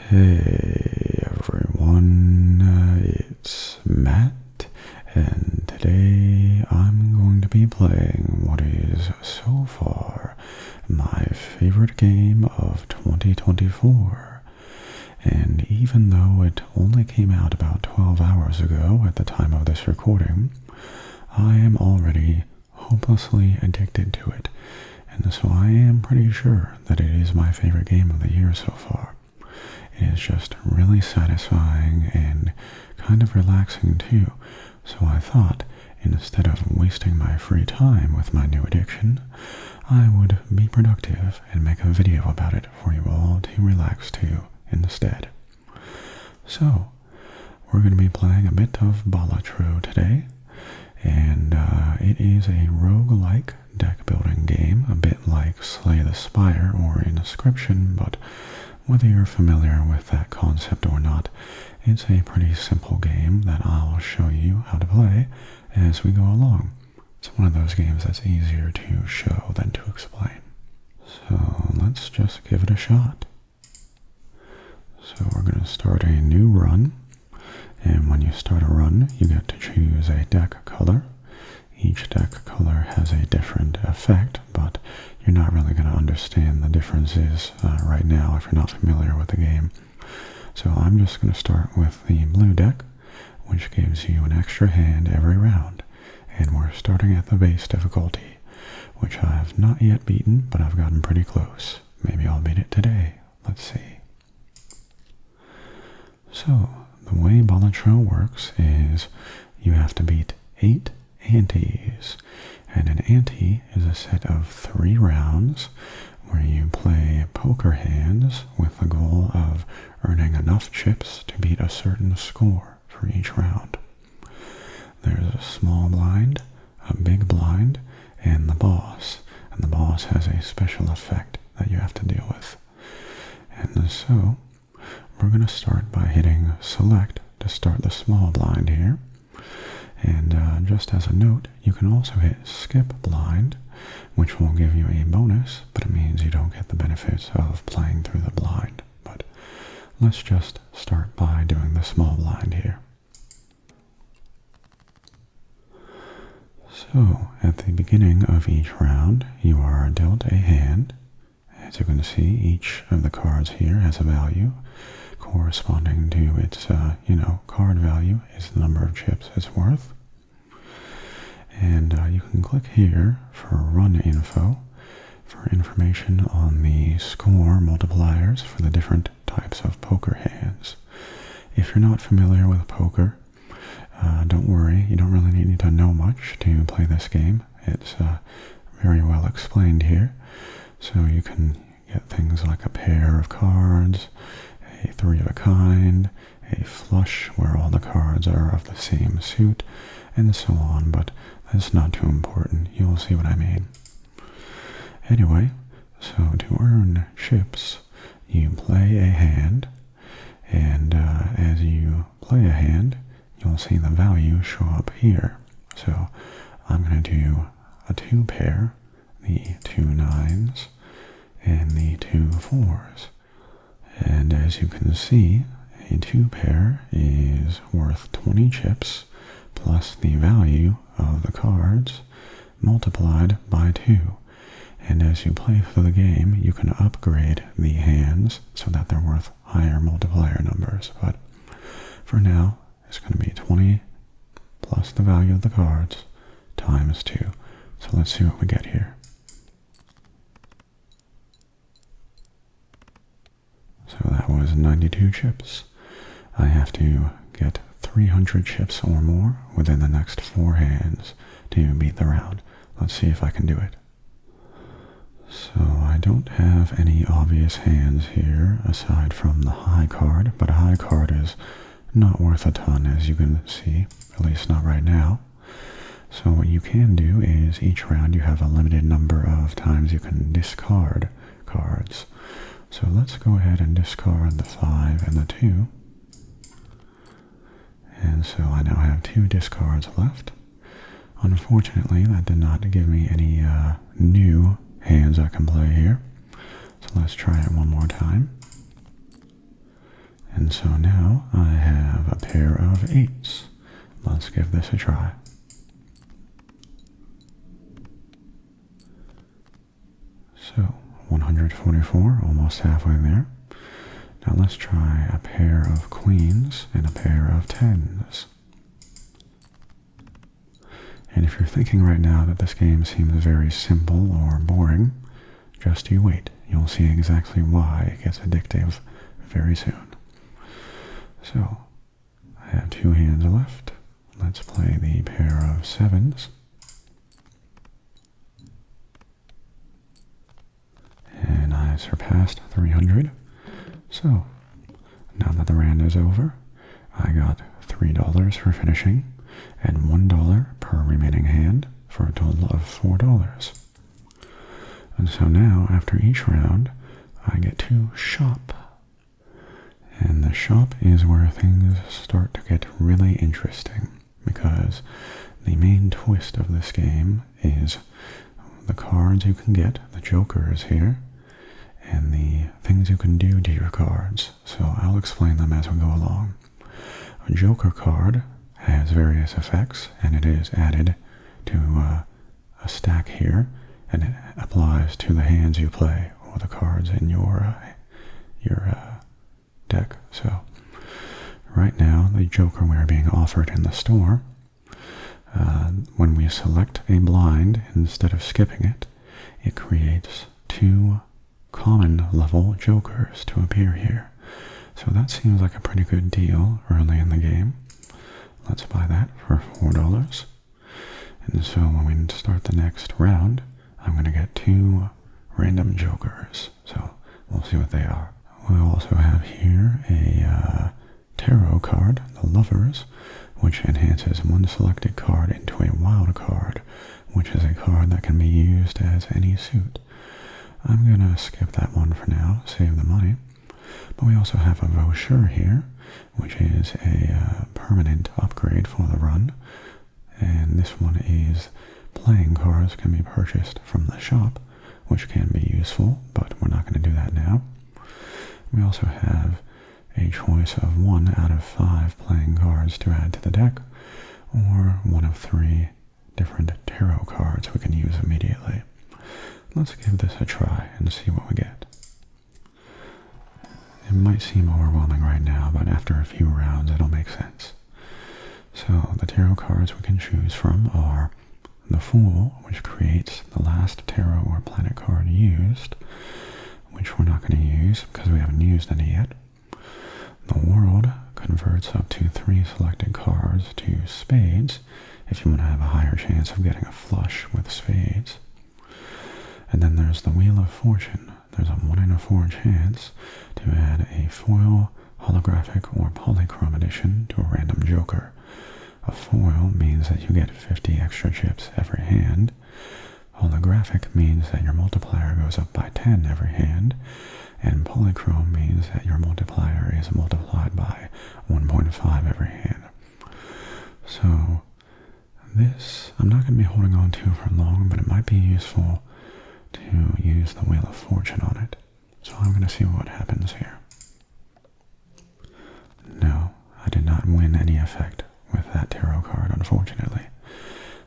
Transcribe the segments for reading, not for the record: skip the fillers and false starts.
Hey everyone, it's Matt, and today I'm going to be playing what is so far my favorite game of 2024. And even though it only came out about 12 hours ago at the time of this recording, I am already hopelessly addicted to it, and so I am pretty sure that it is my favorite game of the year so far. It is just really satisfying and kind of relaxing too, so I thought instead of wasting my free time with my new addiction, I would be productive and make a video about it for you all to relax to instead. So, we're going to be playing a bit of Balatro today, and it is a roguelike deck building game, a bit like Slay the Spire or Inscription, but whether you're familiar with that concept or not, it's a pretty simple game that I'll show you how to play as we go along. It's one of those games that's easier to show than to explain. So let's just give it a shot. So we're going to start a new run, and when you start a run, you get to choose a deck color. Each deck color has a different effect, but you're not really going to understand the differences right now if you're not familiar with the game. So I'm just going to start with the blue deck, which gives you an extra hand every round. And we're starting at the base difficulty, which I have not yet beaten, but I've gotten pretty close. Maybe I'll beat it today. Let's see. So, the way Balatro works is you have to beat 8 antes, and an ante is a set of 3 rounds where you play poker hands with the goal of earning enough chips to beat a certain score for each round. There's a small blind, a big blind, and the boss has a special effect that you have to deal with. And so we're going to start by hitting select to start the small blind here. And just as a note, you can also hit skip blind, which will give you a bonus, but it means you don't get the benefits of playing through the blind. But let's just start by doing the small blind here. So, at the beginning of each round, you are dealt a hand. As you can see, each of the cards here has a value corresponding to its, card value is the number of chips it's worth. And you can click here for run info for information on the score multipliers for the different types of poker hands. If you're not familiar with poker, don't worry, you don't really need to know much to play this game. It's very well explained here. So you can get things like a pair of cards, a 3 of a kind, a flush where all the cards are of the same suit, and so on, but that's not too important. You'll see what I mean. Anyway, so to earn chips, you play a hand, and as you play a hand, you'll see the value show up here. So I'm going to do a 2 pair, the 2 9s, and the 2 4s. And as you can see, a 2 pair is worth 20 chips plus the value of the cards multiplied by 2. And as you play through the game, you can upgrade the hands so that they're worth higher multiplier numbers. But for now, it's going to be 20 plus the value of the cards times 2. So let's see what we get here. So that was 92 chips. I have to get 300 chips or more within the next 4 hands to beat the round. Let's see if I can do it. So I don't have any obvious hands here aside from the high card, but a high card is not worth a ton, as you can see, at least not right now. So what you can do is each round you have a limited number of times you can discard cards. So let's go ahead and discard the 5 and the 2. And so I now have 2 discards left. Unfortunately, that did not give me any new hands I can play here. So let's try it one more time. And so now I have a pair of 8s. Let's give this a try. So, 144, almost halfway there. Now let's try a pair of queens and a pair of 10s. And if you're thinking right now that this game seems very simple or boring, just you wait. You'll see exactly why it gets addictive very soon. So, I have 2 hands left. Let's play the pair of 7s. And I surpassed 300. So, now that the round is over, I got $3 for finishing and $1 per remaining hand for a total of $4. And so now, after each round, I get to shop. And the shop is where things start to get really interesting, because the main twist of this game is the cards you can get, the jokers here, and the things you can do to your cards. So I'll explain them as we go along. A joker card has various effects, and it is added to a stack here, and it applies to the hands you play or the cards in your deck. So right now, the joker we are being offered in the store, when we select a blind instead of skipping it, it creates 2 common level jokers to appear here. So that seems like a pretty good deal early in the game. Let's buy that for $4. And so when we start the next round, I'm going to get 2 random jokers. So we'll see what they are. We also have here a tarot card, the Lovers, which enhances one selected card into a wild card, which is a card that can be used as any suit. I'm going to skip that one for now, save the money. But we also have a Voucher here, which is a permanent upgrade for the run. And this one is playing cards can be purchased from the shop, which can be useful, but we're not going to do that now. We also have a choice of 1 out of 5 playing cards to add to the deck, or 1 of 3 different tarot cards we can use immediately. Let's give this a try and see what we get. It might seem overwhelming right now, but after a few rounds it'll make sense. So the tarot cards we can choose from are the Fool, which creates the last tarot or planet card used, which we're not going to use because we haven't used any yet. The World converts up to 3 selected cards to spades if you want to have a higher chance of getting a flush with spades. And then there's the Wheel of Fortune. There's a 1 in 4 chance to add a foil, holographic, or polychrome edition to a random joker. A foil means that you get 50 extra chips every hand. Holographic means that your multiplier goes up by 10 every hand. And polychrome means that your multiplier is multiplied by 1.5 every hand. So this I'm not going to be holding on to for long, but it might be useful to use the Wheel of Fortune on it. So I'm going to see what happens here. No, I did not win any effect with that tarot card, unfortunately.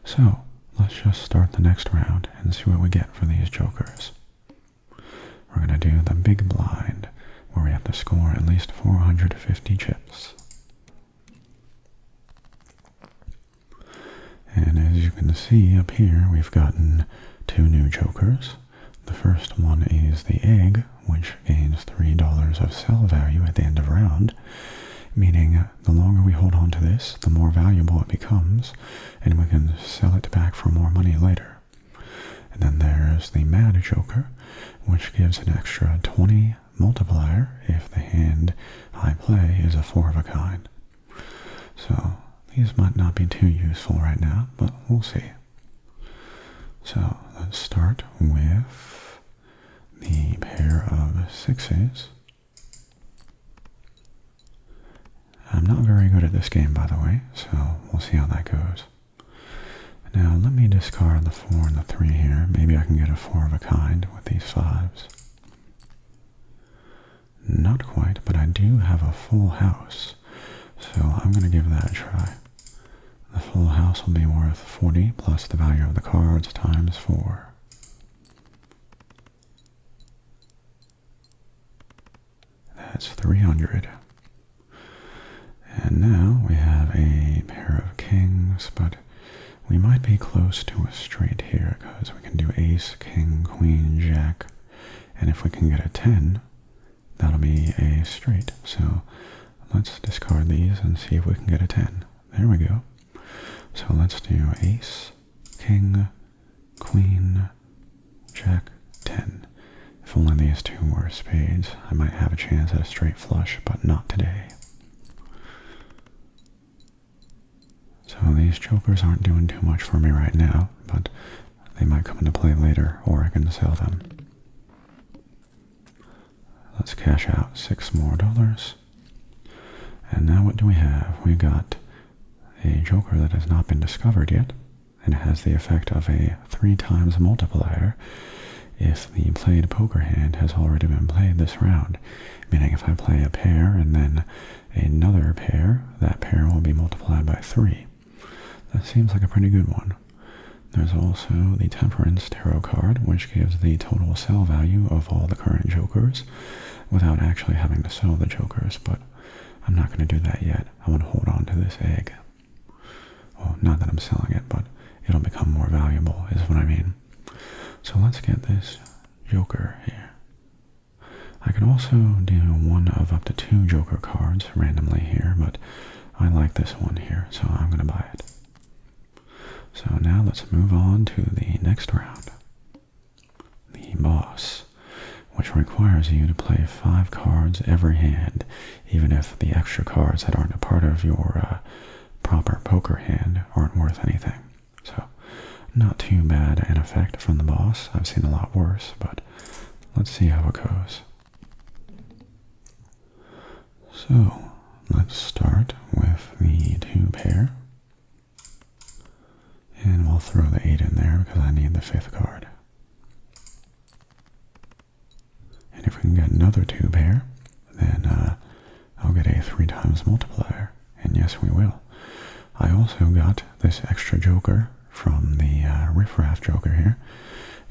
So let's just start the next round and see what we get for these jokers. We're going to do the big blind, where we have to score at least 450 chips. And as you can see up here, we've gotten 2 new jokers. The first one is the Egg, which gains $3 of sell value at the end of round, meaning the longer we hold on to this, the more valuable it becomes, and we can sell it back for more money later. And then there's the Mad Joker, which gives an extra 20 multiplier if the hand I play is a 4 of a kind. So these might not be too useful right now, but we'll see. So let's start with the pair of 6s. I'm not very good at this game, by the way, so we'll see how that goes. Now let me discard the 4 and the 3 here. Maybe I can get a 4 of a kind with these 5s. Not quite, but I do have a full house, so I'm going to give that a try. The full house will be worth 40 plus the value of the cards times 4. That's 300. And now we have a pair of kings, but we might be close to a straight here because we can do ace, king, queen, jack, and if we can get a 10, that'll be a straight. So let's discard these and see if we can get a 10. There we go. So let's do ace, king, queen, jack, 10. If only these two were spades, I might have a chance at a straight flush, but not today. So these jokers aren't doing too much for me right now, but they might come into play later, or I can sell them. Let's cash out $6 more. And now what do we have? We got a joker that has not been discovered yet, and it has the effect of a 3 times multiplier if the played poker hand has already been played this round, meaning if I play a pair and then another pair, that pair will be multiplied by 3. That seems like a pretty good one. There's also the Temperance Tarot card, which gives the total sell value of all the current jokers without actually having to sell the jokers, but I'm not going to do that yet. I want to hold on to this egg. Well, not that I'm selling it, but it'll become more valuable, is what I mean. So let's get this joker here. I could also do one of up to 2 joker cards randomly here, but I like this one here, so I'm going to buy it. So now let's move on to the next round. The boss, which requires you to play 5 cards every hand, even if the extra cards that aren't a part of your proper poker hand aren't worth anything. So not too bad an effect from the boss. I've seen a lot worse, but let's see how it goes. So let's start with the 2 pair. And we'll throw the 8 in there because I need the 5th card. And if we can get another 2 pair, then I'll get a 3 times multiplier. And yes, we will. I also got this extra joker from the riffraff joker here,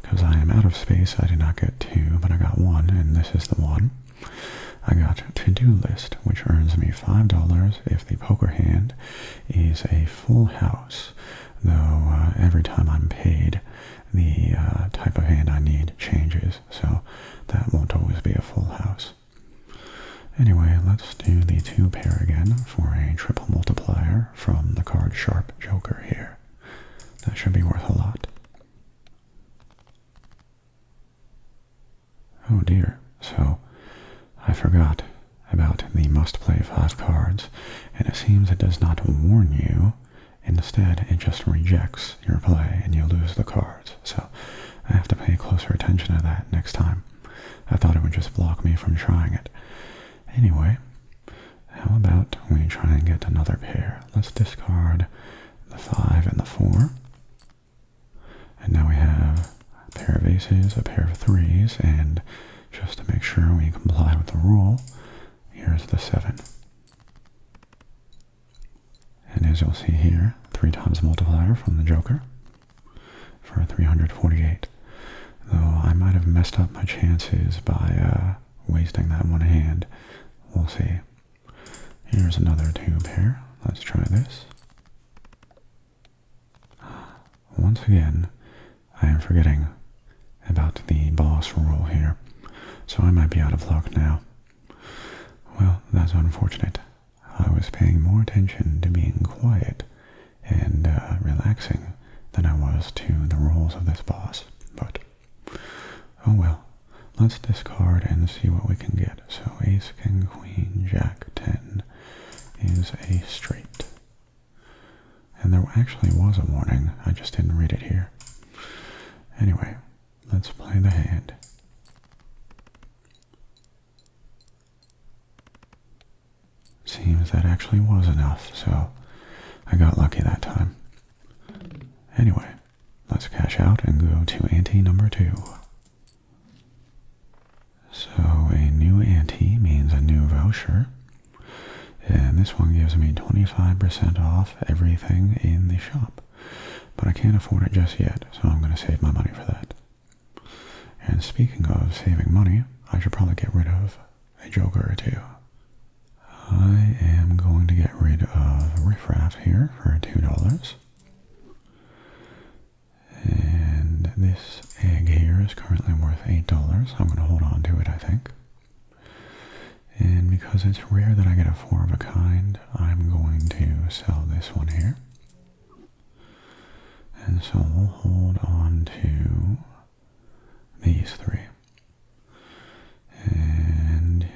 because I am out of space. I did not get 2, but I got 1, and this is the 1. I got to-do list, which earns me $5 if the poker hand is a full house, though every time I'm paid, the type of hand I need changes, so that won't always be a full house. Anyway, let's do the 2 pair again for a triple multiplier from the card Sharp Joker here. That should be worth a lot. Oh dear, so I forgot about the must-play 5 cards, and it seems it does not warn you. Instead, it just rejects your play and you lose the cards, so I have to pay closer attention to that next time. I thought it would just block me from trying it. Anyway, how about we try and get another pair? Let's discard the 5 and the 4. And now we have a pair of aces, a pair of 3s, and just to make sure we comply with the rule, here's the 7. And as you'll see here, 3 times multiplier from the joker for 348. Though I might have messed up my chances by wasting that one hand. We'll see. Here's another 2 pair. Let's try this. Once again, I am forgetting about the boss rule here, so I might be out of luck now. Well, that's unfortunate. I was paying more attention to being quiet and relaxing than I was to the rules of this boss, but oh well. Let's discard and see what we can get. So ace, king, queen, jack, 10 is a straight. And there actually was a warning, I just didn't read it here. Anyway, let's play the hand. Seems that actually was enough, so I got lucky that time. Anyway, let's cash out and go to ante number 2. So a new ante means a new voucher. And this one gives me 25% off everything in the shop. But I can't afford it just yet, so I'm going to save my money for that. And speaking of saving money, I should probably get rid of a joker or two. I am going to get rid of Riffraff here for $2. And this egg here is currently worth $8. I'm going to hold on to it, I think. And because it's rare that I get a 4 of a kind, I'm going to sell this one here. And so we'll hold on to these 3. And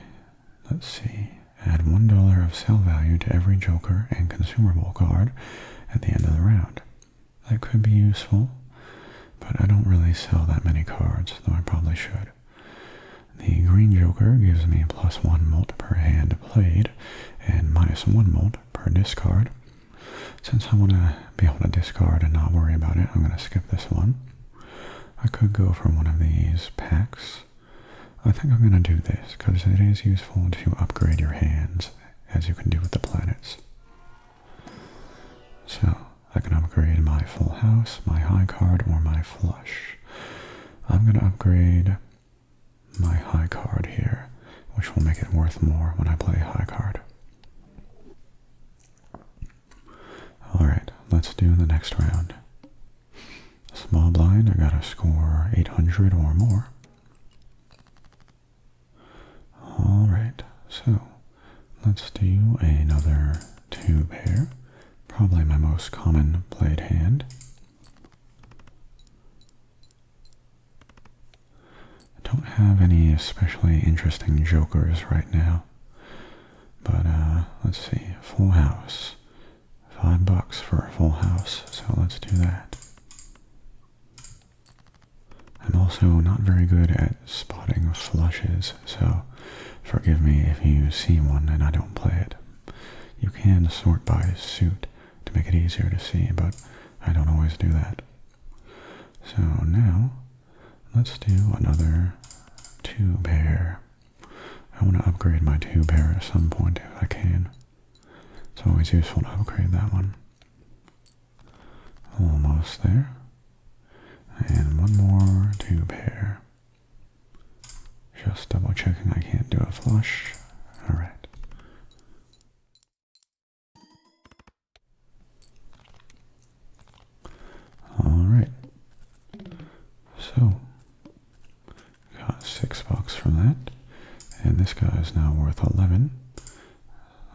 let's see, add $1 of sell value to every joker and consumable card at the end of the round. That could be useful, but I don't really sell that many cards, though I probably should. The green joker gives me +1 mult per hand played and -1 mult per discard. Since I want to be able to discard and not worry about it, I'm going to skip this one. I could go for one of these packs. I think I'm going to do this because it is useful to upgrade your hands, as you can do with the planets. So I can upgrade my full house, my high card, or my flush. I'm going to upgrade my high card here, which will make it worth more when I play high card. Alright, let's do the next round. Small blind, I gotta score 800 or more. Alright, so let's do another 2 pair. Probably my most common played hand. I don't have any especially interesting jokers right now. But let's see, full house. $5 for a full house, so let's do that. I'm also not very good at spotting flushes, so forgive me if you see one and I don't play it. You can sort by suit to make it easier to see, but I don't always do that. So now, let's do another 2 pair. I want to upgrade my 2 pair at some point if I can. It's always useful to upgrade that one. Almost there. And one more 2 pair. Just double checking I can't do a flush. Alright. Alright. So, got $6 from that. And this guy is now worth 11.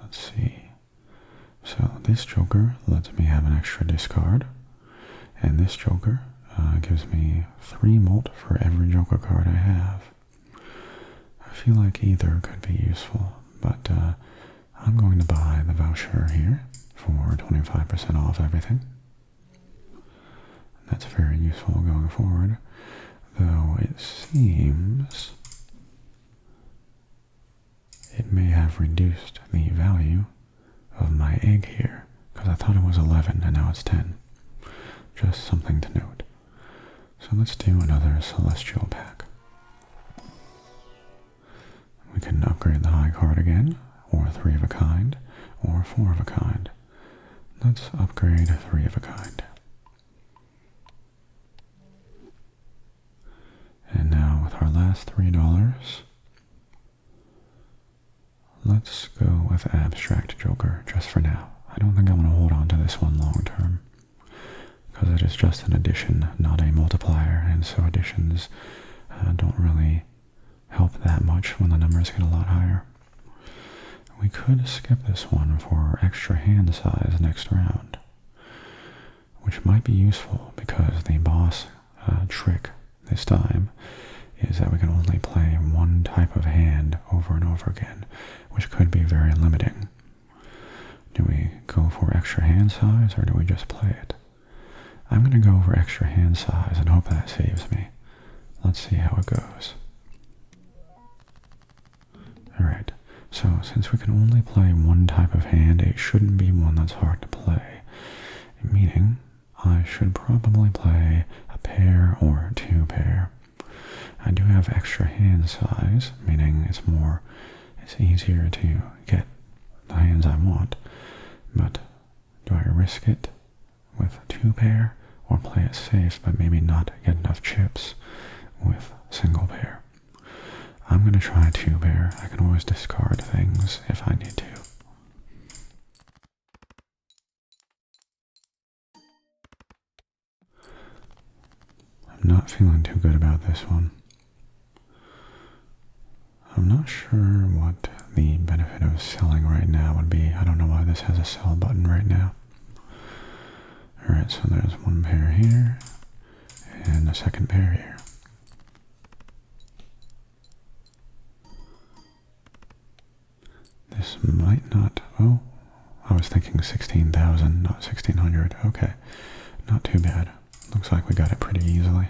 Let's see. So this joker lets me have an extra discard, and this joker gives me 3 mult for every joker card I have. I feel like either could be useful, but I'm going to buy the voucher here for 25% off everything. That's very useful going forward, though it seems it may have reduced the value of my egg here, because I thought it was 11 and now it's 10. Just something to note. So let's do another celestial pack. We can upgrade the high card again, or 3 of a kind, or 4 of a kind. Let's upgrade 3 of a kind. And now with our last $3, let's go with Abstract Joker, just for now. I don't think I want to hold on to this one long term, because it is just an addition, not a multiplier, and so additions don't really help that much when the numbers get a lot higher. We could skip this one for extra hand size next round, which might be useful because the boss trick this time is that we can only play one type of hand over and over again, which could be very limiting. Do we go for extra hand size, or do we just play it? I'm going to go for extra hand size and hope that saves me. Let's see how it goes. Alright, so since we can only play one type of hand, it shouldn't be one that's hard to play, meaning I should probably play a pair or 2 pair. I do have extra hand size, meaning it it's easier to get the hands I want, but do I risk it with 2 pair or play it safe but maybe not get enough chips with single pair? I'm going to try 2 pair. I can always discard things if I need to. I'm not feeling too good about this one. I'm not sure what the benefit of selling right now would be. I don't know why this has a sell button right now. Alright, so there's 1 pair here, and a 2nd pair here. This might not, oh, I was thinking 16,000, not 1,600. Okay, not too bad. Looks like we got it pretty easily.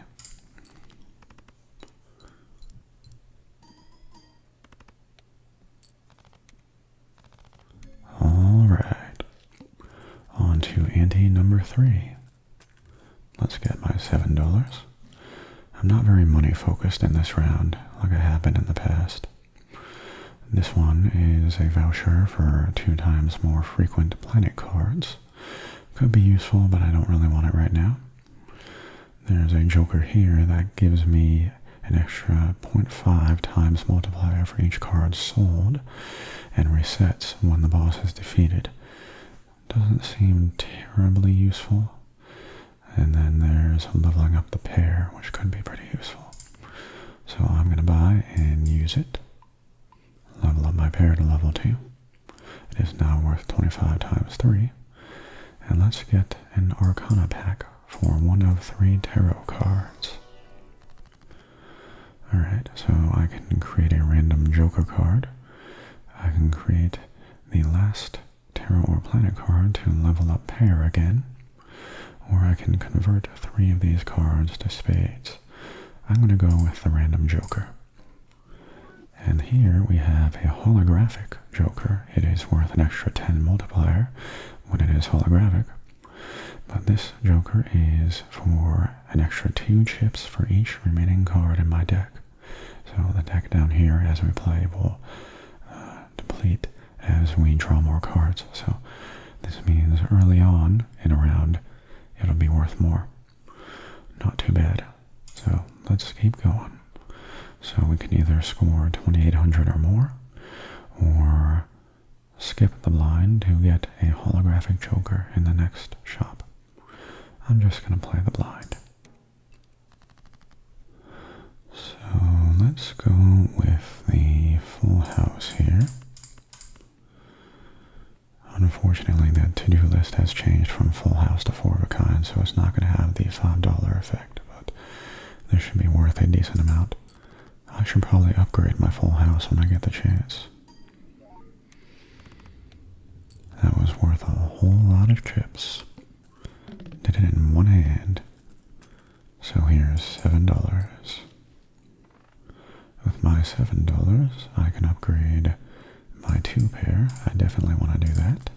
Alright, on to ante number 3. Let's get my $7. I'm not very money focused in this round, like I have been in the past. This one is a voucher for 2 times more frequent planet cards. Could be useful, but I don't really want it right now. There's a joker here that gives me an extra 0.5 times multiplier for each card sold, and resets when the boss is defeated. Doesn't seem terribly useful. And then there's leveling up the pair, which could be pretty useful. So I'm going to buy and use it. Level up my pair to level 2. It is now worth 25 times 3. And let's get an Arcana pack for 1 of 3 tarot cards. Alright, so I can create a random joker card. I can create the last tarot or planet card to level up pair again. Or I can convert 3 of these cards to spades. I'm going to go with the random joker. And here we have a holographic joker. It is worth an extra 10 multiplier when it is holographic. But this joker is for an extra 2 chips for each remaining card in my deck. So the deck down here as we play will deplete as we draw more cards. So this means early on in a round it'll be worth more. Not too bad. So let's keep going. So we can either score 2,800 or more, or skip the blind to get a holographic joker in the next shop. I'm just going to play the blind. So let's go with the full house here. Unfortunately, the to-do list has changed from full house to 4 of a kind, so it's not going to have the $5 effect, but this should be worth a decent amount. I should probably upgrade my full house when I get the chance. That was worth a whole lot of chips. Did it in one hand. So here's $7. With my $7, I can upgrade my 2 pair. I definitely want to do that.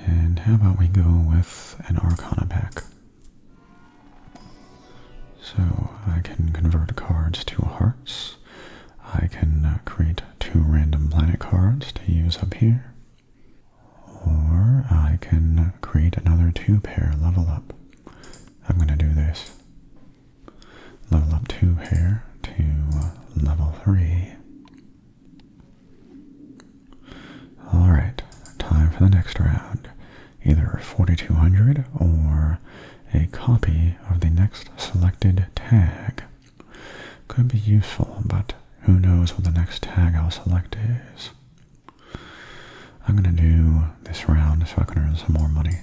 And how about we go with an Arcana pack? So I can convert cards to hearts. I can create 2 random planet cards to use up here. Or I can create another 2 pair level up. I'm going to do this. Level up 2 pair to level 3. Alright, time for the next round. Either 4,200 or a copy of the next selected tag. Could be useful, but who knows what the next tag I'll select is. I'm going to do this round so I can earn some more money.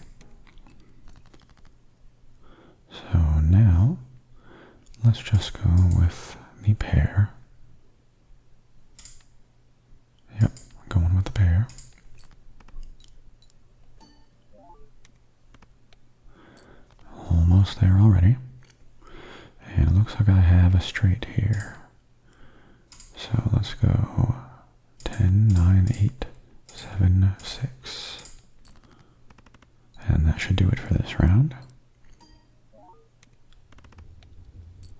So now, let's just go with the pair. Yep, going with the pair. Almost there already. And it looks like I have a straight here. So let's go 10, 9, 8, 7, 6. And that should do it for this round.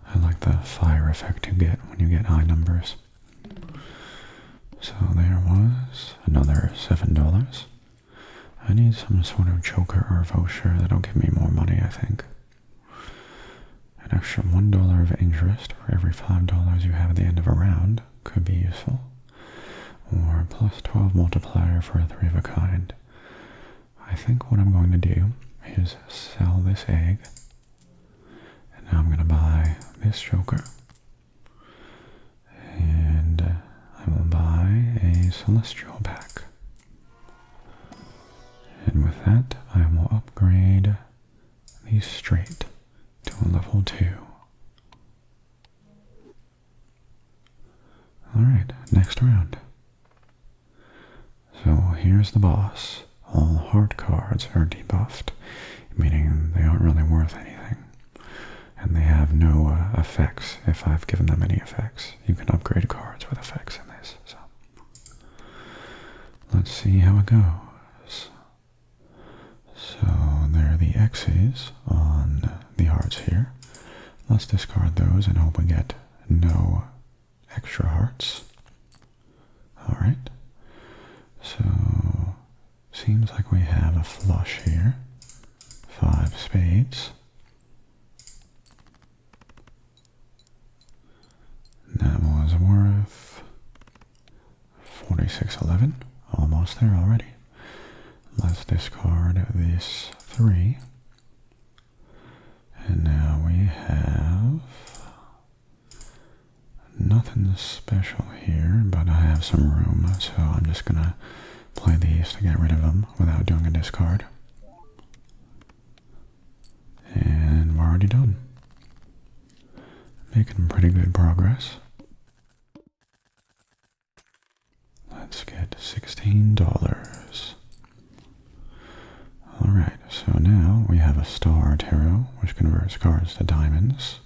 I like the fire effect you get when you get high numbers. So there was another $7. I need some sort of joker or voucher that'll give me more money, I think. An extra $1 of interest for every $5 you have at the end of a round could be useful. Or plus 12 multiplier for a 3 of a kind. I think what I'm going to do is sell this egg. And now I'm going to buy this joker. And I will buy a celestial pack. And with that, I will upgrade these straight to a level 2. Alright, next round. So here's the boss. All heart cards are debuffed, meaning they aren't really worth anything. And they have no effects if I've given them any effects. You can upgrade cards with effects in this. So let's see how it goes. So there are the X's on the hearts here. Let's discard those and hope we get no extra hearts. Alright. So seems like we have a flush here. 5 spades. That was worth 46.11. Almost there already. Let's discard this 3. And now we have nothing special here, but I have some room, so I'm just gonna play these to get rid of them without doing a discard. And we're already done. Making pretty good progress. Let's get $16. Alright, so now we have a star tarot, which converts cards to diamonds.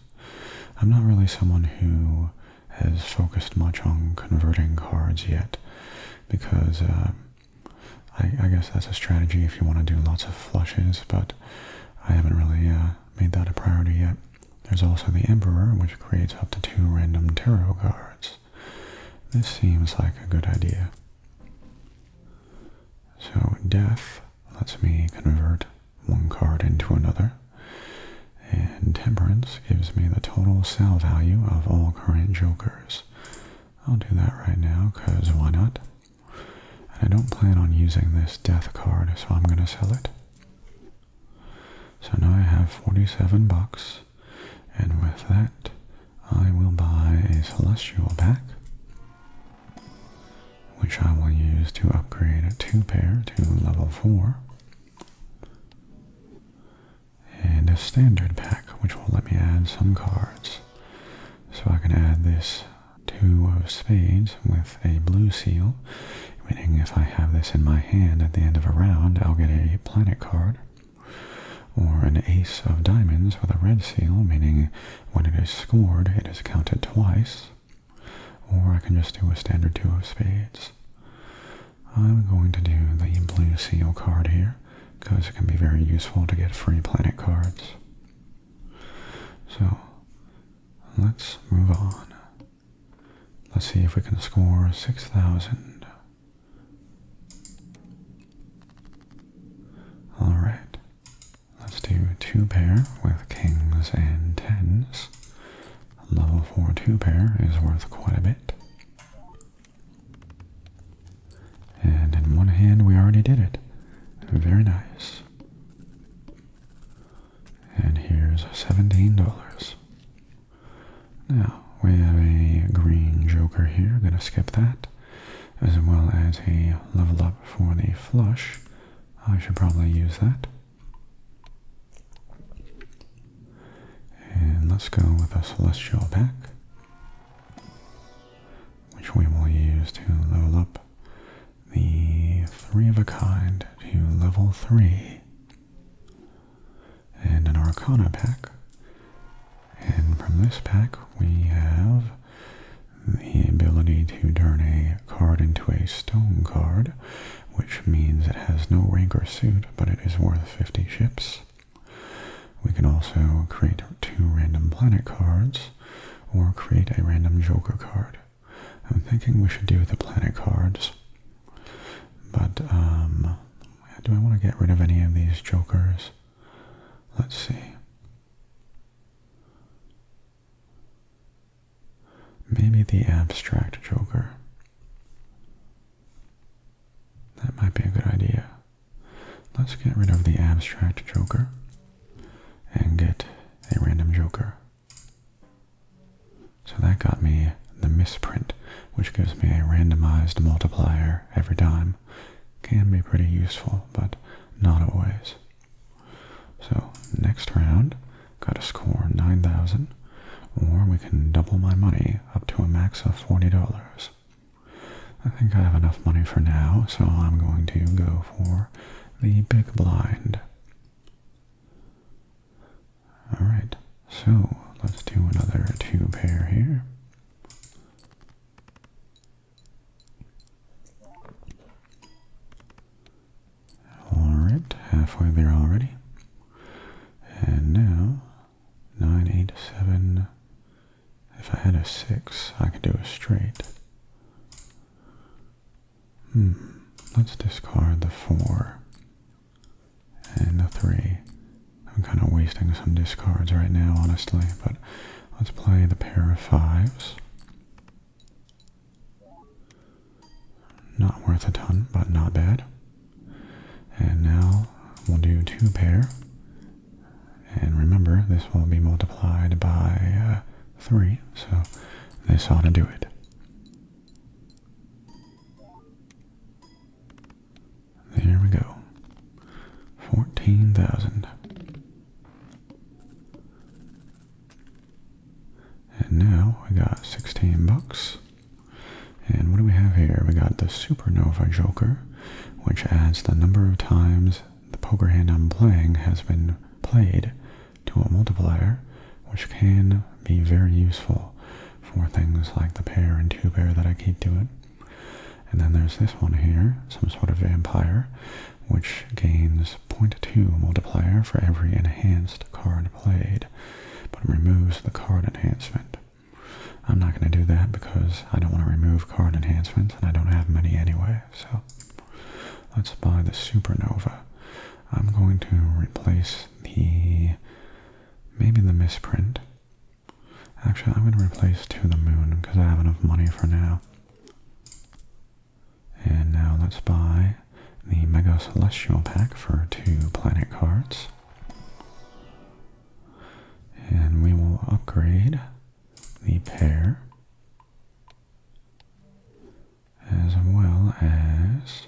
I'm not really someone who has focused much on converting cards yet, because I guess that's a strategy if you want to do lots of flushes, but I haven't really made that a priority yet. There's also the Emperor, which creates up to 2 random tarot cards. This seems like a good idea. So Death lets me convert 1 card into another, and Temperance gives me the total sale value of all current jokers. I'll do that right now, because why not? And I don't plan on using this Death card, so I'm going to sell it. So now I have 47 bucks, and with that, I will buy a Celestial pack, which I will use to upgrade a 2 pair to level 4, and a standard pack, which will let me add some cards. So I can add this 2 of spades with a blue seal, meaning if I have this in my hand at the end of a round, I'll get a planet card, or an ace of diamonds with a red seal, meaning when it is scored, it is counted twice, or I can just do a standard 2 of spades. I'm going to do the blue seal card here, because it can be very useful to get free planet cards. So, let's move on. Let's see if we can score 6,000. Alright, let's do 2 pair with kings and 10s. Level 4 2 pair is worth quite a bit. And in one hand we already did it. Very nice. And here's $17. Now, we have a green joker here, gonna skip that, as well as a level up for the flush. I should probably use that. And let's go with a Celestial pack, which we will use to level up the 3 of a kind to level 3, and an Arcana pack. And from this pack we have the ability to turn a card into a stone card, which means it has no rank or suit, but it is worth 50 ships. We can can also create 2 random planet cards or create a random joker card. I'm thinking we should do the planet cards, but do I want to get rid of any of these jokers? Let's see. Maybe the abstract joker. That might be a good idea. Let's get rid of the abstract joker and get a random joker. So that got me the misprint, which gives me a randomized multiplier every time. Can be pretty useful, but not always. So next round, gotta score 9,000, or we can double my money up to a max of $40. I think I have enough money for now, so I'm going to go for the big blind. Alright, so let's do another 2 pair here. Alright, halfway there already. And now, 9, 8, 7. If I had a 6, I could do a straight. Let's discard the 4 and the 3. I'm kind of wasting some discards right now, honestly, but let's play the pair of 5s. Not worth a ton, but not bad. And now we'll do 2 pair. And remember, this will be multiplied by 3, so this ought to do it. There we go. 14,000. And now we got 16 bucks. And what do we have here? We got the Supernova Joker, which adds the number of times the poker hand I'm playing has been played to a multiplier, which can be very useful for things like the pair and 2 pair that I keep doing. And then there's this one here, some sort of vampire, which gains 0.2 multiplier for every enhanced card played, but removes the card enhancement. I'm not going to do that because I don't want to remove card enhancements, and I don't have many anyway, so let's buy the Supernova. I'm going to replace maybe the misprint. Actually, I'm going to replace To the Moon because I have enough money for now. And now let's buy the Mega Celestial Pack for 2 planet cards. And we will upgrade the pair as well as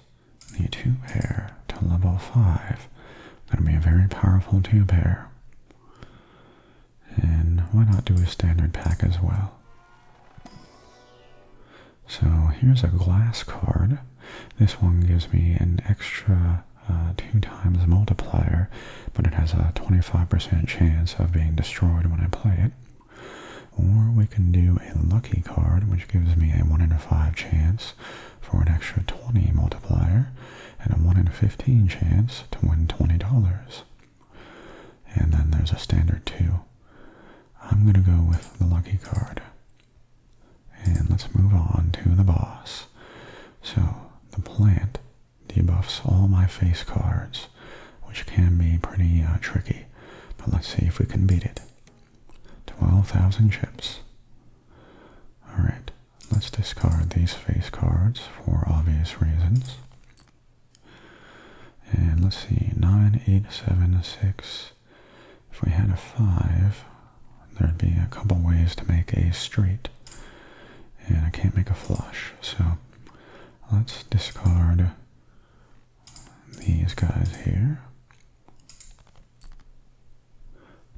the 2 pair to level 5. Going to be a very powerful 2 pair. And why not do a standard pack as well? So here's a glass card. This one gives me an extra 2 times multiplier, but it has a 25% chance of being destroyed when I play it. Or we can do a lucky card, which gives me a 1 in 5 chance for an extra 20 multiplier, and a 1 in 15 chance to win $20. And then there's a standard 2. I'm going to go with the lucky card. And let's move on to the boss. So, the plant debuffs all my face cards, which can be pretty tricky, but let's see if we can beat it. 12,000 chips. Alright, let's discard these face cards for obvious reasons. And let's see, 9, 8, 7, 6. If we had a 5, there'd be a couple ways to make a straight. And I can't make a flush, so let's discard these guys here.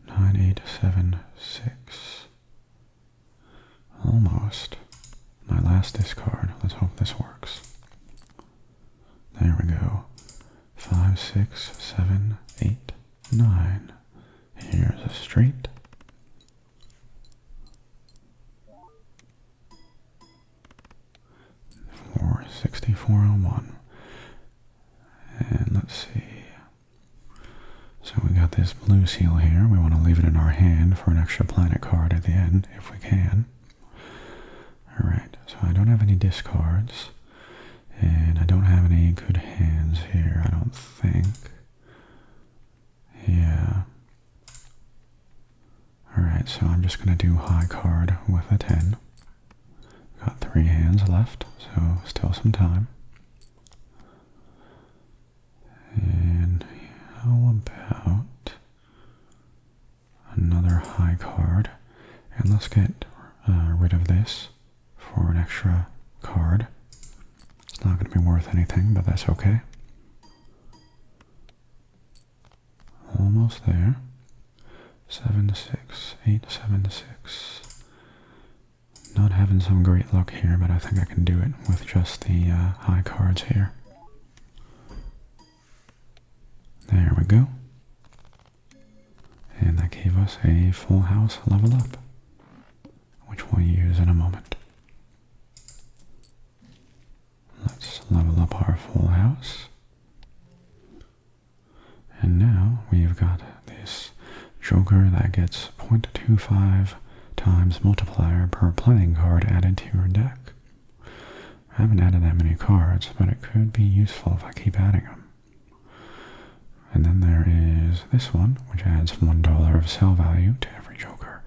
9, 8, 7, 6. Almost. My last discard. Let's hope this works. There we go. 5, 6, 7, 8, 9. Here's a straight. For 6401. And let's see. So we got this this blue seal here. We want to leave it in our hand for an extra planet card at the end, if we can. Alright, so I don't have any discards. And I don't have any good hands here, I don't think. Yeah. Alright, so I'm just going to do high card with a 10. Got 3 hands left, so still some time. And how about another high card? And let's get rid of this for an extra card. It's not going to be worth anything, but that's okay. Almost there. 7 to 6, 8, 7 to 6. Not having some great luck here, but I think I can do it with just the high cards here. There we go. And that gave us a full house level up, which we'll use in a moment. Let's level up our full house. And now we've got this Joker that gets 0.25 times multiplier per playing card added to your deck. I haven't added that many cards, but it could be useful if I keep adding them. And then there is this one, which adds $1 of sell value to every Joker,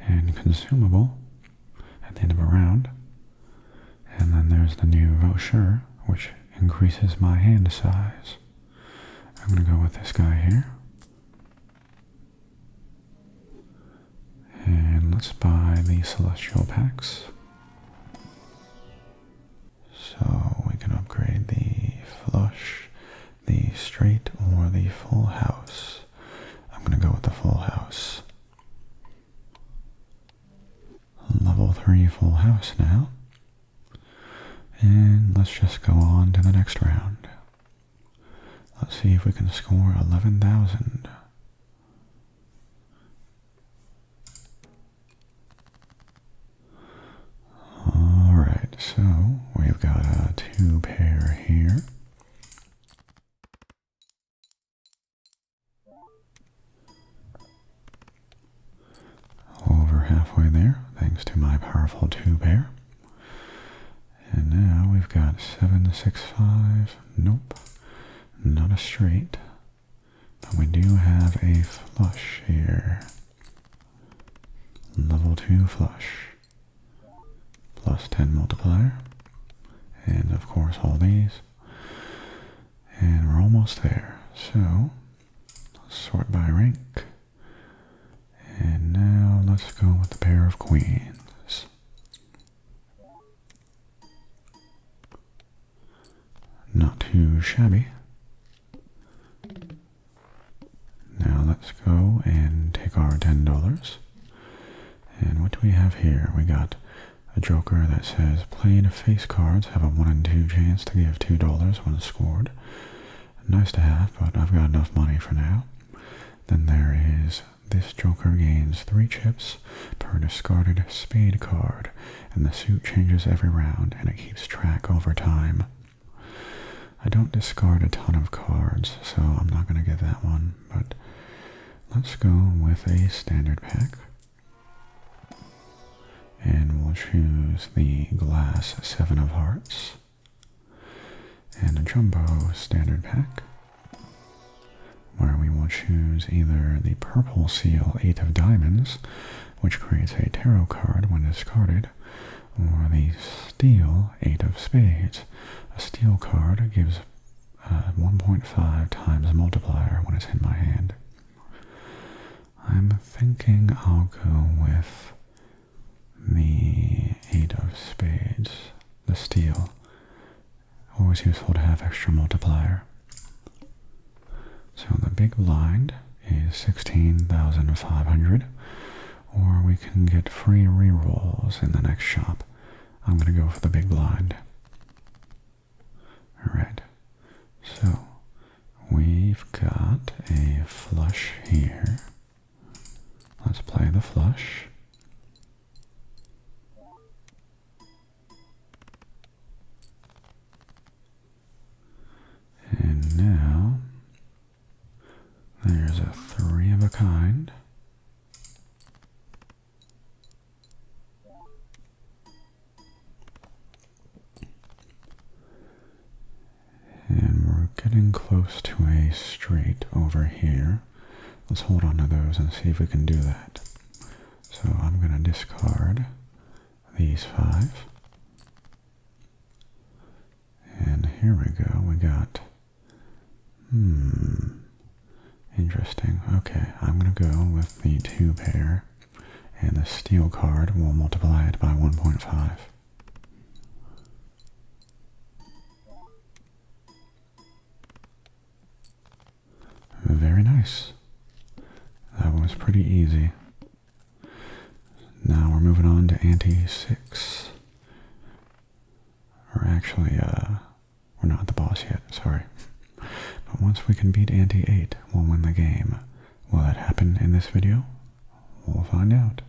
and consumable at the end of a round. And then there's the new Voucher, which increases my hand size. I'm going to go with this guy here. And let's buy the Celestial Packs. So we can upgrade the Flush, the Straight, or the Full House. I'm going to go with the Full House. Level 3 Full House now. And let's just go on to the next round. Let's see if we can score 11,000. Alright, so we've got a 2 pair here. Over halfway there, thanks to my powerful 2 pair. And now we've got 7, 6, 5. Nope. Not a straight. But we do have a flush here. Level 2 flush. Plus 10 multiplier. And of course all these. And we're almost there. So, let's sort by rank. And now let's go with the pair of queens. Not too shabby. Now let's go and take our $10. And what do we have here? We got a Joker that says played face cards have a 1 in 2 chance to give $2 when scored. Nice to have, but I've got enough money for now. Then there is this Joker gains 3 chips per discarded spade card, and the suit changes every round and it keeps track over time. I don't discard a ton of cards, so I'm not going to get that one, but let's go with a standard pack. And we'll choose the glass 7 of hearts. And a jumbo standard pack, where we will choose either the purple seal 8 of diamonds, which creates a tarot card when discarded, or the steel 8 of spades. A steel card gives 1.5 times multiplier when it's in my hand. I'm thinking I'll go with the 8 of spades, the steel. Always useful to have extra multiplier. So the big blind is 16,500, or we can get free rerolls in the next shop. I'm going to go for the big blind. Alright, so we've got a flush here. Let's play the flush. And now there's is a 3 of a kind. And we're getting close to a straight over here. Let's hold on to those and see if we can do that. So I'm going to discard these 5. And here we go. We got, interesting. Okay, I'm going to go with the 2 pair. And the steel card will multiply it by 1.5. Very nice. That was pretty easy. Now we're moving on to ante 6. Or actually, we're not the boss yet, sorry. But once we can beat ante 8, we'll win the game. Will that happen in this video? We'll find out.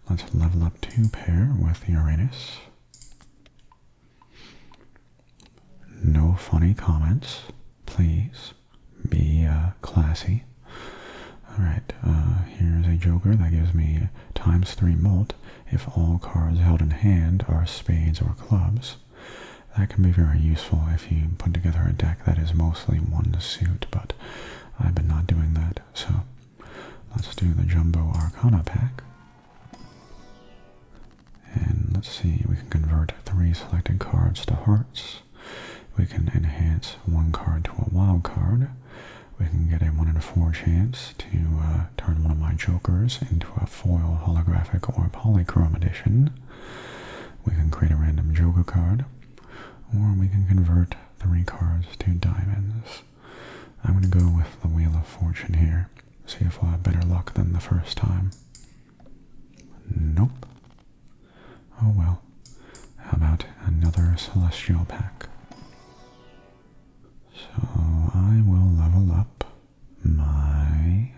Let's level up 2 pair with Uranus. No funny comments, please. Be classy. Alright, here's a joker that gives me ×3 mult if all cards held in hand are spades or clubs. That can be very useful if you put together a deck that is mostly one suit, but I've been not doing that, so let's do the Jumbo Arcana pack. And let's see, we can convert 3 selected cards to hearts. We can enhance 1 card to a wild card. We can get a 1 in 4 chance to turn one of my jokers into a foil, holographic, or polychrome edition. We can create a random joker card, or we can convert 3 cards to diamonds. I'm going to go with the Wheel of Fortune here, see if we'll have better luck than the first time. Nope. Oh well. How about another Celestial pack? So I will level up my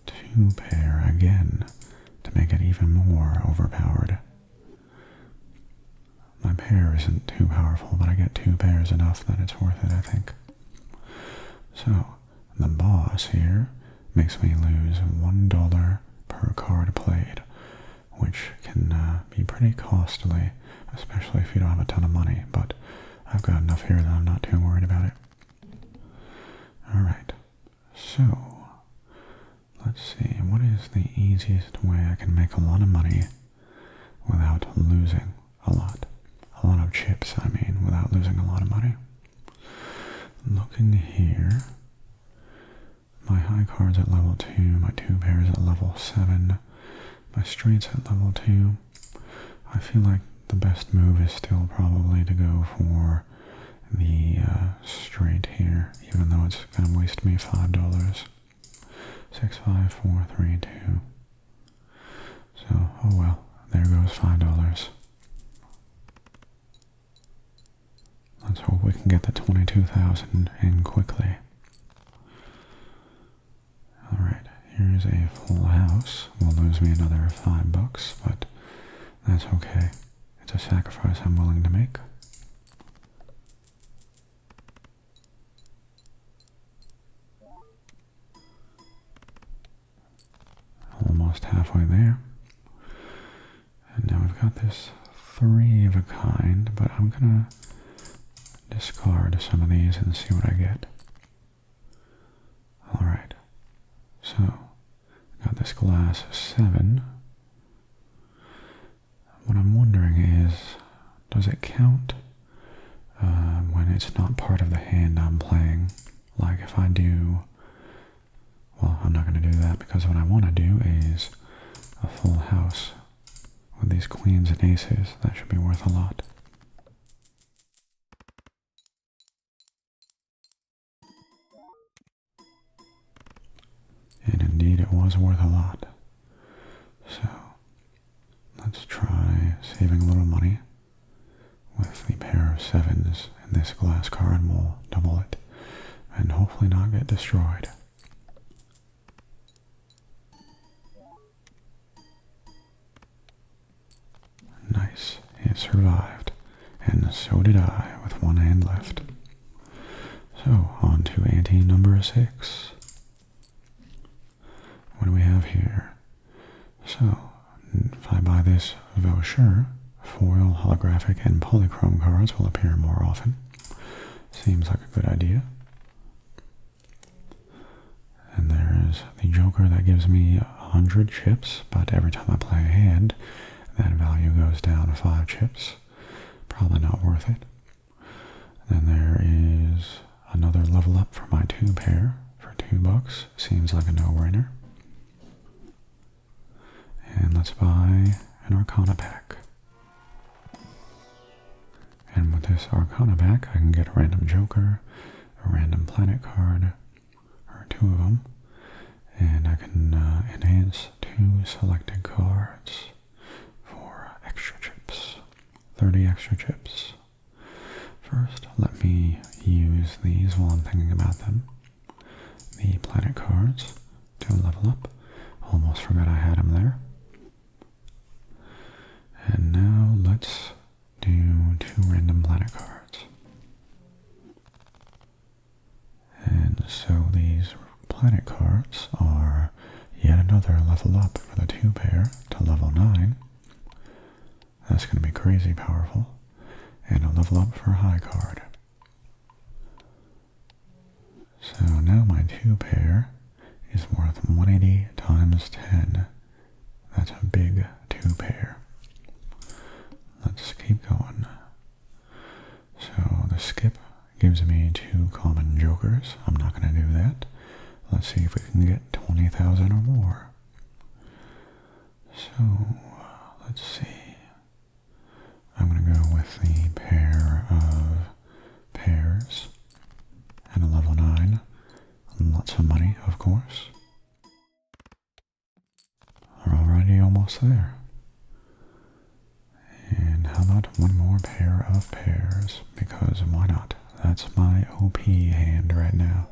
2 pair again to make it even more overpowered. My pair isn't too powerful, but I get 2 pairs enough that it's worth it, I think. So the boss here makes me lose $1 per card played, which can be pretty costly, especially if you don't have a ton of money, but I've got enough here that I'm not too worried about it. Alright, so let's see, what is the easiest way I can make a lot of money without losing a lot? A lot of chips, I mean, without losing a lot of money. Looking here, my high cards at level 2, my 2 pairs at level 7, my straights at level 2. I feel like the best move is still probably to go for the straight here, even though it's going to waste me $5. 6, 5, 4, 3, 2. So, oh well, there goes $5. Let's hope we can get the 22,000 in quickly. Alright, here's a full house. Will lose me another $5, but that's okay. It's a sacrifice I'm willing to make. Almost halfway there. And now we've got this 3 of a kind, but I'm gonna discard some of these and see what I get. Alright, so got this glass 7. What I'm wondering is, does it count when it's not part of the hand I'm playing? Like if I do, well, I'm not going to do that because what I want to do is a full house with these queens and aces. That should be worth a lot. And indeed it was worth a lot. So let's try saving a little money with the pair of 7s, and this glass card will double it and hopefully not get destroyed. Nice, it survived, and so did I with 1 hand left. So, on to ante number 6. What do we have here? So, if I buy this voucher, foil, holographic, and polychrome cards will appear more often. Seems like a good idea. And there's the Joker that gives me 100 chips, but every time I play a hand, that value goes down 5 chips. Probably not worth it. Then there is another level up for my 2 pair for $2. Seems like a no-brainer. And let's buy an Arcana pack. And with this Arcana pack, I can get a random Joker, a random planet card, or 2 of them, and I can enhance 2 selected cards for extra chips. 30 extra chips. First, let me use these while I'm thinking about them. The planet cards to level up. Almost forgot I had them there. And now let's do 2 random planet cards. And so these planet cards are yet another level up for the 2 pair to level 9. That's going to be crazy powerful. And a level up for a high card. So now my 2 pair is worth 180 times 10. That's a big 2 pair. Let's keep going. So the skip gives me 2 common jokers. I'm not going to do that. Let's see if we can get 20,000 or more. So let's see. I'm going to go with the pair of pairs and a level 9. Lots of money, of course. We're already almost there. And how about 1 more pair of pairs? Because why not? That's my OP hand right now.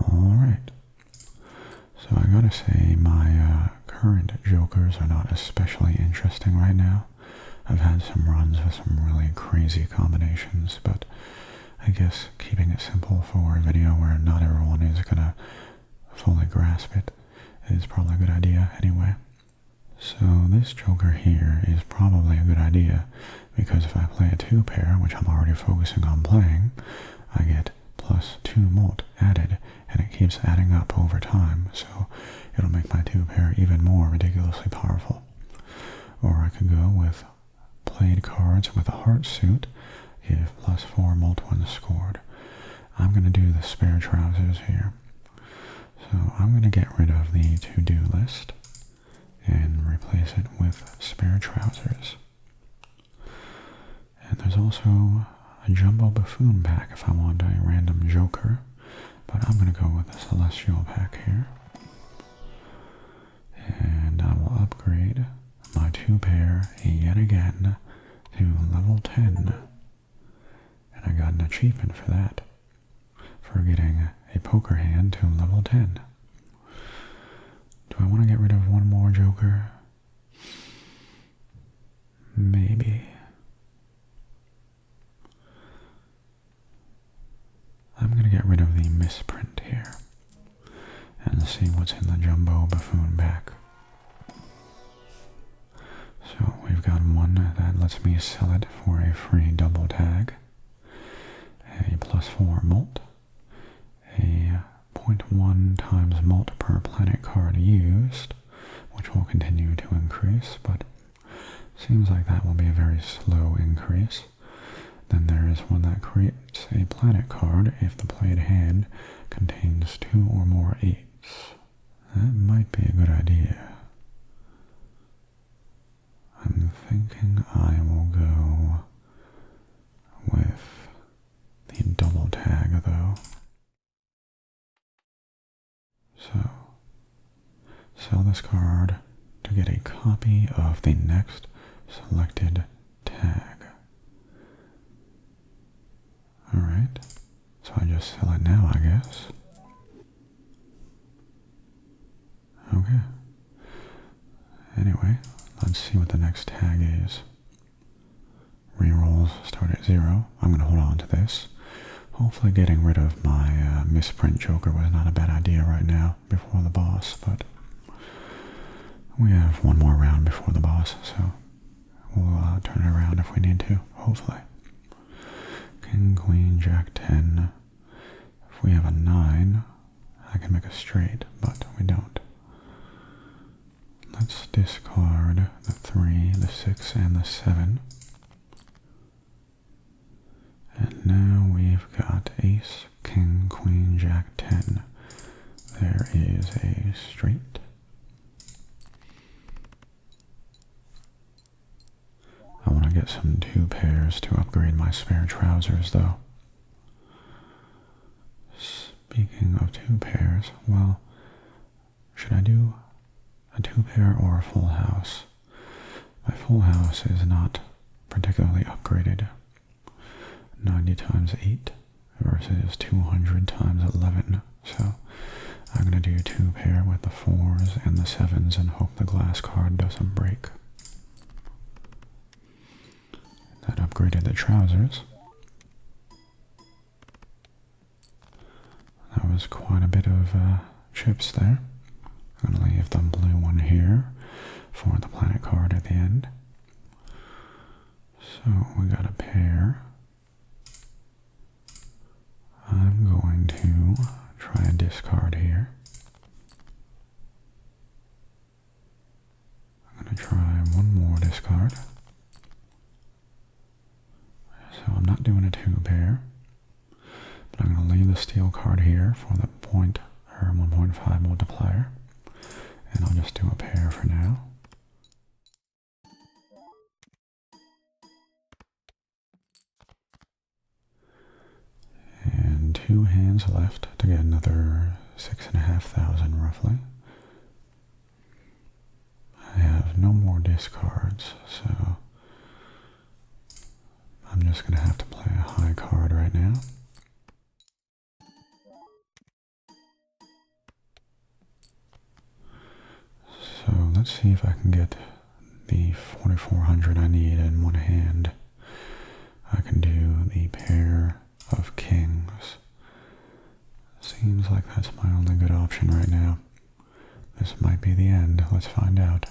Alright. So I gotta say my current jokers are not especially interesting right now. I've had some runs with some really crazy combinations, but I guess keeping it simple for a video where not everyone is gonna fully grasp it is probably a good idea anyway. So this Joker here is probably a good idea, because if I play a 2 pair, which I'm already focusing on playing, I get plus 2 molt added, and it keeps adding up over time, so it'll make my 2 pair even more ridiculously powerful. Or I could go with played cards with a heart suit, give plus 4 molt when scored. I'm going to do the spare trousers here. So I'm going to get rid of the to-do list and replace it with spare trousers. And there's also a jumbo buffoon pack if I want a random joker, but I'm going to go with the celestial pack here. And I will upgrade my 2 pair yet again to level 10. And I got an achievement for that, for getting a poker hand to level 10. Do I want to get rid of 1 more joker? Maybe. I'm going to get rid of the misprint here and see what's in the jumbo buffoon pack. So we've got 1 that lets me sell it for a free double tag, a plus 4 molt, a 0.1 times molt per planet card used, which will continue to increase, but seems like that will be a very slow increase. Then there is 1 that creates a planet card if the played hand contains 2 or more 8s. That might be a good idea. I'm thinking I will go with the double tag though. So, sell this card to get a copy of the next selected tag. Alright, so I just sell it now, I guess. Okay. Anyway, let's see what the next tag is. Rerolls start at 0. I'm going to hold on to this. Hopefully getting rid of my misprint joker was not a bad idea right now before the boss, but we have one more round before the boss, so we'll turn it around if we need to, hopefully. King, Queen, Jack, 10. If we have a 9, I can make a straight, but we don't. Let's discard the 3, the 6, and the 7. And now we've got Ace, King, Queen, Jack, 10. There is a straight. I want to get some 2 pairs to upgrade my spare trousers, though. Speaking of 2 pairs, well, should I do a 2 pair or a full house? My full house is not particularly upgraded. 90 times 8 versus 200 times 11. So I'm going to do 2 pair with the 4s and the 7s and hope the glass card doesn't break. That upgraded the trousers. That was quite a bit of chips there. I'm going to leave the blue one here for the planet card at the end. So we got a pair. I'm going to try a discard here. I'm going to try one more discard. So I'm not doing a 2 pair, but I'm going to leave the steel card here for the 1.5 multiplier, and I'll just do a pair for now. And 2 hands left to get another 6,500 roughly. I have no more discards, so I'm just going to have to play a high card right now. So let's see if I can get the 4,400 I need in one hand. I can do the pair of kings. Seems like that's my only good option right now. This might be the end. Let's find out.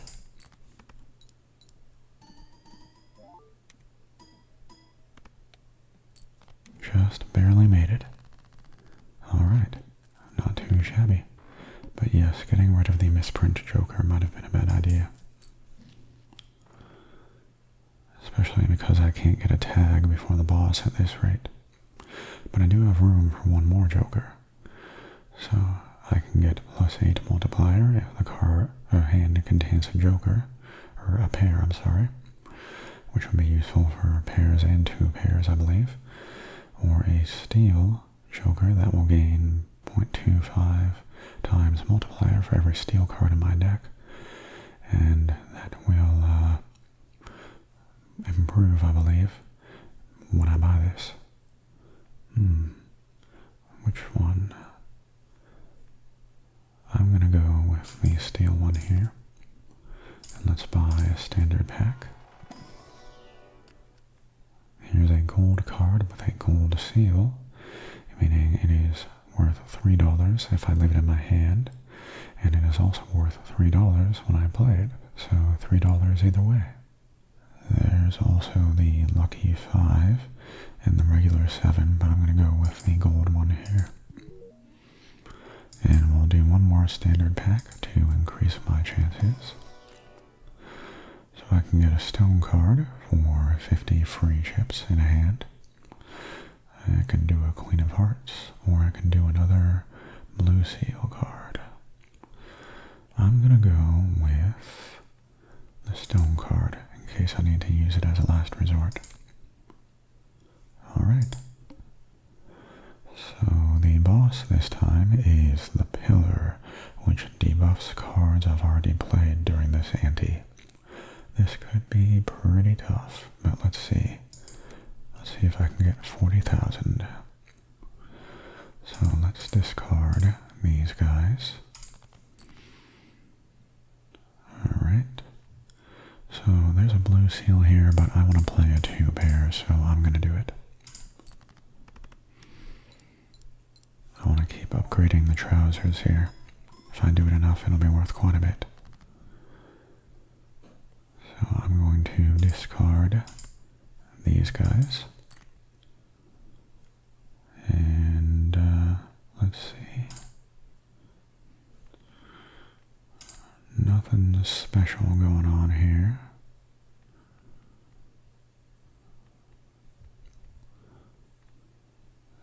Just barely made it. Alright, not too shabby. But yes, getting rid of the misprint joker might have been a bad idea. Especially because I can't get a tag before the boss at this rate. But I do have room for one more joker. So I can get +8 multiplier if the card or hand contains a joker, or a pair, I'm sorry, which would be useful for pairs and 2 pairs, I believe. Or a steel joker that will gain 0.25 times multiplier for every steel card in my deck, and that will improve, I believe, when I buy this. Which one? I'm gonna go with the steel one here, and let's buy a standard pack. Here's a gold card with a gold seal, meaning it is worth $3 if I leave it in my hand, and it is also worth $3 when I play it, so $3 either way. There's also the lucky 5 and the regular 7, but I'm going to go with the gold one here. And we'll do one more standard pack to increase my chances. So I can get a stone card for 50 free chips in a hand. I can do a Queen of Hearts, or I can do another blue seal card. I'm going to go with the stone card in case I need to use it as a last resort. Alright. So the boss this time is the Pillar, which debuffs cards I've already played during this ante. This could be pretty tough, but let's see. Let's see if I can get 40,000. So let's discard these guys. Alright. seal here, but I want to play a 2 pair, so I'm going to do it. I want to keep upgrading the trousers here. If I do it enough, it'll be worth quite a bit. So I'm going to discard these guys. And let's see. Nothing special going on here.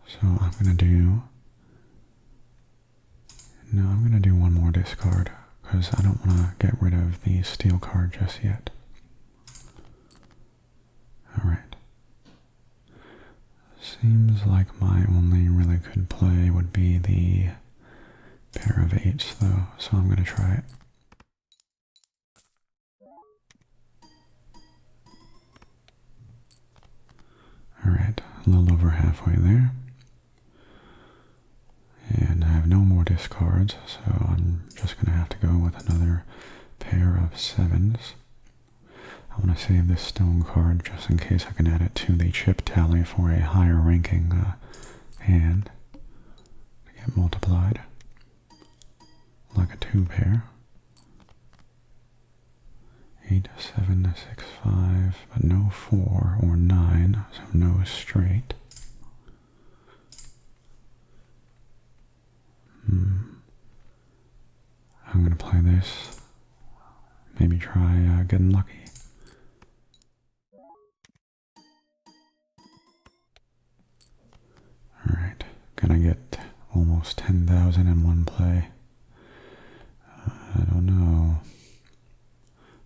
So I'm going to do... No, I'm going to do one more discard, because I don't want to get rid of the steel card just yet. Alright. Seems like my only really good play would be the pair of 8s though, so I'm going to try it. Alright, a little over halfway there. And I have no more discards, so I'm just going to have to go with another pair of 7s. I want to save this stone card just in case I can add it to the chip tally for a higher ranking hand to get multiplied. Like a 2 pair. 8, 7, 6, 5, but no 4 or 9, so no straight. I'm going to play this. Maybe try getting lucky. Alright, gonna get almost 10,000 in one play. I don't know.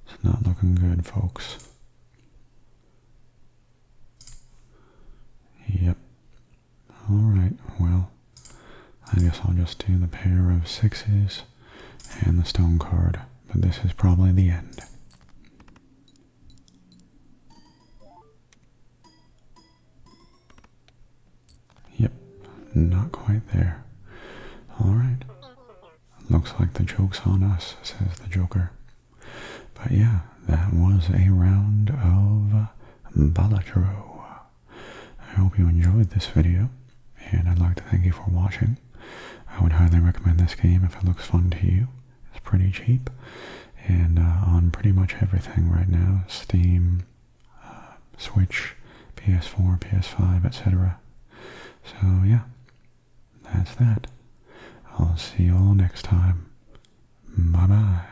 It's not looking good, folks. Yep. Alright, well, I guess I'll just do the pair of 6s and the stone card, but this is probably the end. Yep, not quite there. Alright. Looks like the joke's on us, says the Joker. But yeah, that was a round of Balatro. I hope you enjoyed this video, and I'd like to thank you for watching. I would highly recommend this game if it looks fun to you. It's pretty cheap, and on pretty much everything right now. Steam, Switch, PS4, PS5, etc. So yeah, that's that. I'll see you all next time. Bye bye.